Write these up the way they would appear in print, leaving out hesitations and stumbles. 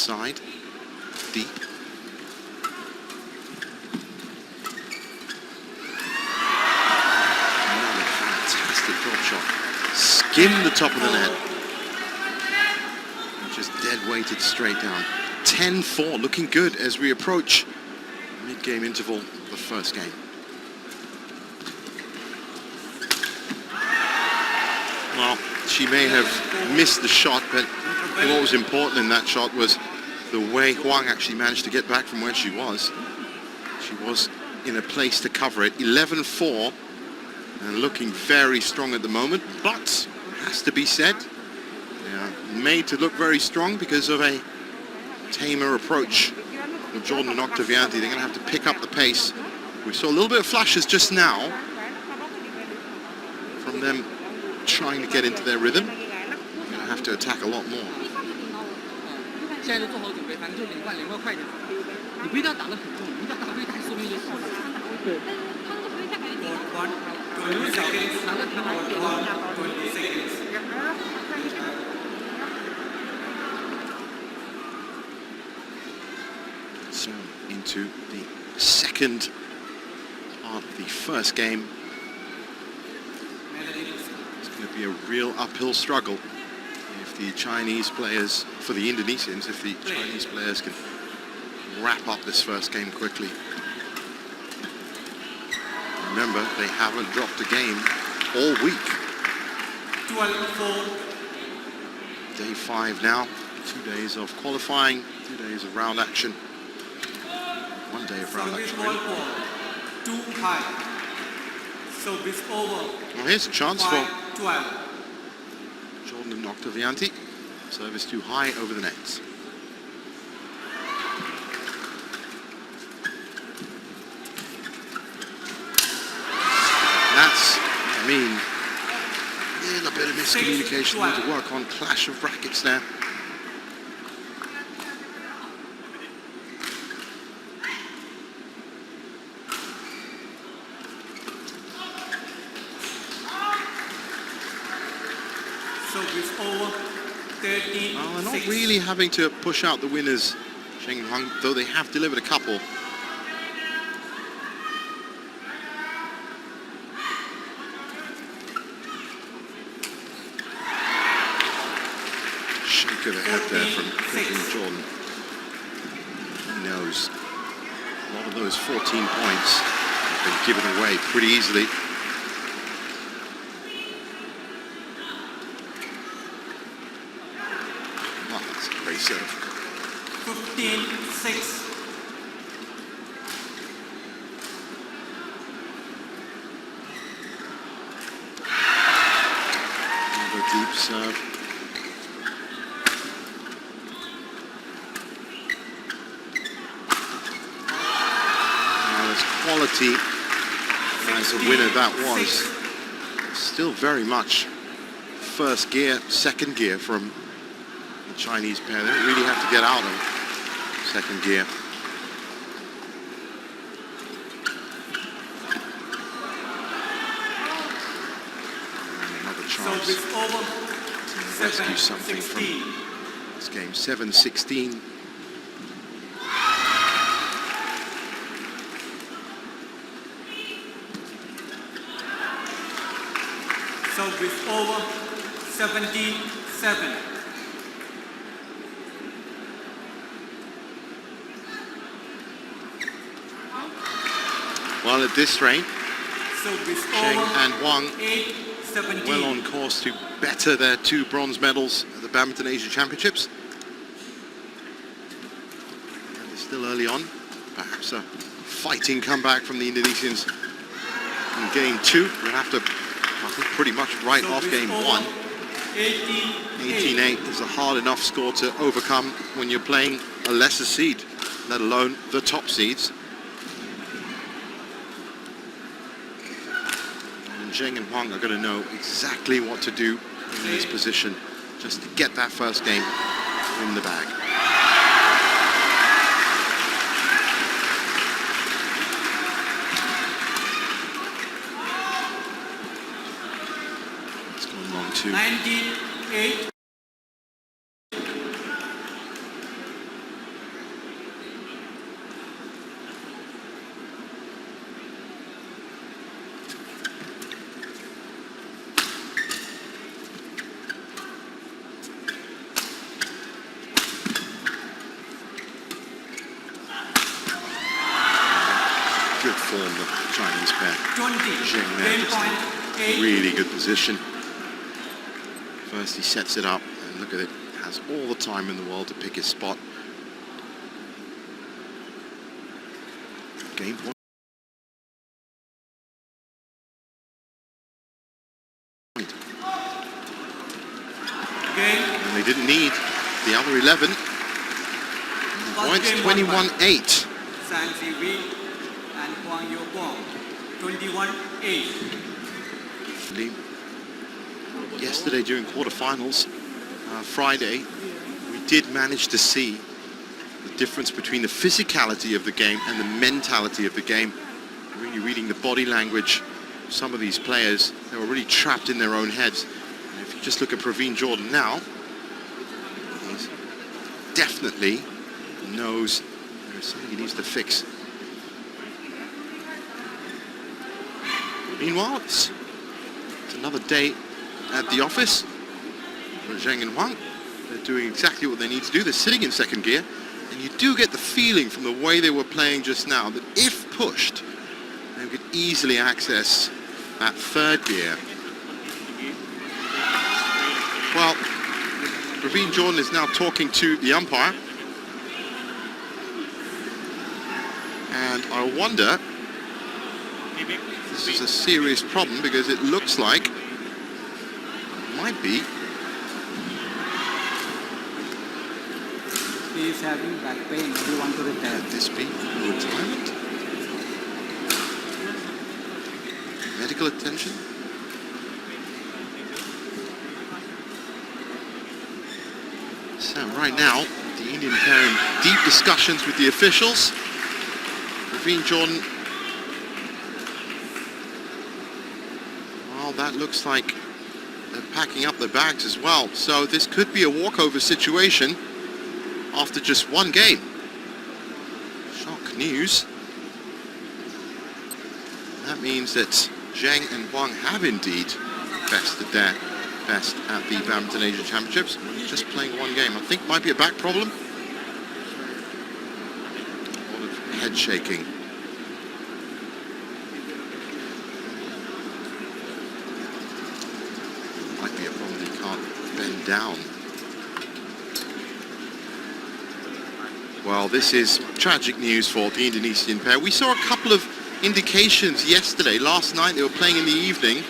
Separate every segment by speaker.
Speaker 1: side, deep. Another fantastic drop shot. Skimmed the top of the net. And just dead weighted straight down. 10-4, looking good as we approach mid-game interval of the first game. Well, she may have missed the shot, but what was important in that shot was the way Huang actually managed to get back from where she was. She was in a place to cover it. 11-4, and looking very strong at the moment, but has to be said, made to look very strong because of a tamer approach with Jordan and Octavianti. They're going to have to pick up the pace. We saw a little bit of flashes just now from them trying to get into their rhythm. They're going to have to attack a lot more. So into the second part of the first game. It's going to be a real uphill struggle if the Chinese players, for the Indonesians, if the Chinese players can wrap up this first game quickly. Remember, they haven't dropped a game all week.
Speaker 2: 12-4.
Speaker 1: Day 5 now. 2 days of qualifying, 2 days of round action. 1 day of round action.
Speaker 2: Too high. So this over.
Speaker 1: Well, here's a chance for
Speaker 2: 12.
Speaker 1: Jordan and Octavianti. Service too high over the nets. That's, I mean, a little bit of miscommunication. Need to work on clash of rackets there. Well, they're not really having to push out the winners, Cheng and Huang, though they have delivered a couple. Shake of the head there from Jordan. He knows a lot of those 14 points have been given away pretty easily. Serve.
Speaker 2: 15-6.
Speaker 1: Another deep serve. Now there's quality as a winner that was. Still very much first gear, second gear from Chinese pair. They don't really have to get out of second gear. And another chance to rescue something from this game. 7-16.
Speaker 2: Service over. 17-7.
Speaker 1: Well, at this rate, Cheng and Huang well on course to better their 2 bronze medals at the Badminton Asia Championships. And it's still early on. Perhaps a fighting comeback from the Indonesians in game 2. We'll have to, I think, pretty much write off game 1. 18-8 is a hard enough score to overcome when you're playing a lesser seed, let alone the top seeds. Cheng and Huang are going to know exactly what to do in this position just to get that first game in the bag. It's gone long too.
Speaker 2: 19-8.
Speaker 1: Zheng there,
Speaker 2: Game
Speaker 1: just
Speaker 2: point,
Speaker 1: in
Speaker 2: 8.
Speaker 1: really good position. First he sets it up, and look at it, has all the time in the world to pick his spot. Game point.
Speaker 2: Game.
Speaker 1: And they didn't need the other 11. Points 21-8.
Speaker 2: Sang Siwi and Huang Yopong. 21-8.
Speaker 1: Yesterday during quarterfinals, Friday, we did manage to see the difference between the physicality of the game and the mentality of the game. Really reading the body language of some of these players. They were really trapped in their own heads. And if you just look at Praveen Jordan now, he definitely knows there's something he needs to fix. Meanwhile, it's another day at the office for Zheng and Huang. They're doing exactly what they need to do. They're sitting in second gear, and you do get the feeling from the way they were playing just now that if pushed, they could easily access that third gear. Well, Praveen Jordan is now talking to the umpire, and I wonder if this is a serious problem, because it looks like it might be.
Speaker 2: He is having back pain. We want to retire.
Speaker 1: Could this be retirement? Medical attention? So right now, the Indian pair in deep discussions with the officials. Praveen Jordan. Well, that looks like they're packing up their bags as well. So this could be a walkover situation after just one game. Shock news. That means that Zheng and Huang have indeed bested their best at the Badminton Asia Championships. Just playing one game. I think it might be a back problem. A lot of head shaking. Might be a problem he can't bend down. Well, this is tragic news for the Indonesian pair. We saw a couple of indications yesterday, last night they were playing in the evening,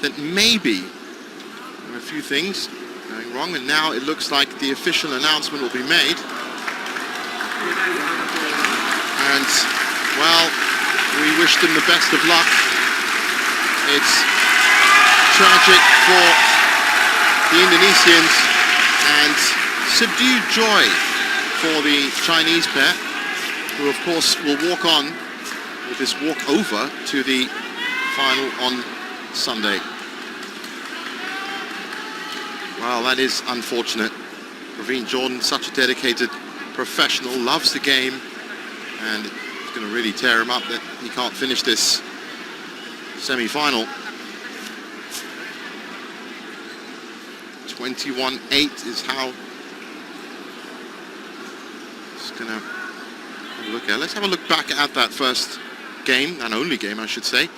Speaker 1: that maybe there were a few things going wrong, and now it looks like the official announcement will be made. And, well, we wish them the best of luck. It's tragic for the Indonesians and subdued joy for the Chinese pair, who of course will walk on with this walkover to the final on Sunday. Well, that is unfortunate. Praveen Jordan, such a dedicated professional, loves the game, and it's going to really tear him up that he can't finish this semi-final. 21-8 is how it's going to look at. Let's have a look back at that first game, and only game I should say.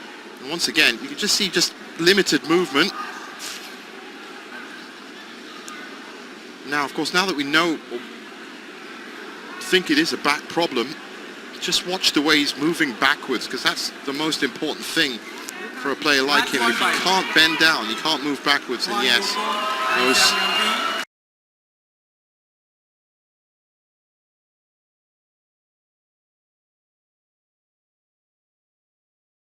Speaker 1: And once again, you can just see just limited movement. Now, of course, now that we know, or think it is a back problem, just watch the way he's moving backwards, because that's the most important thing for a player like him. If you can't bend down, you can't move backwards, and yes, those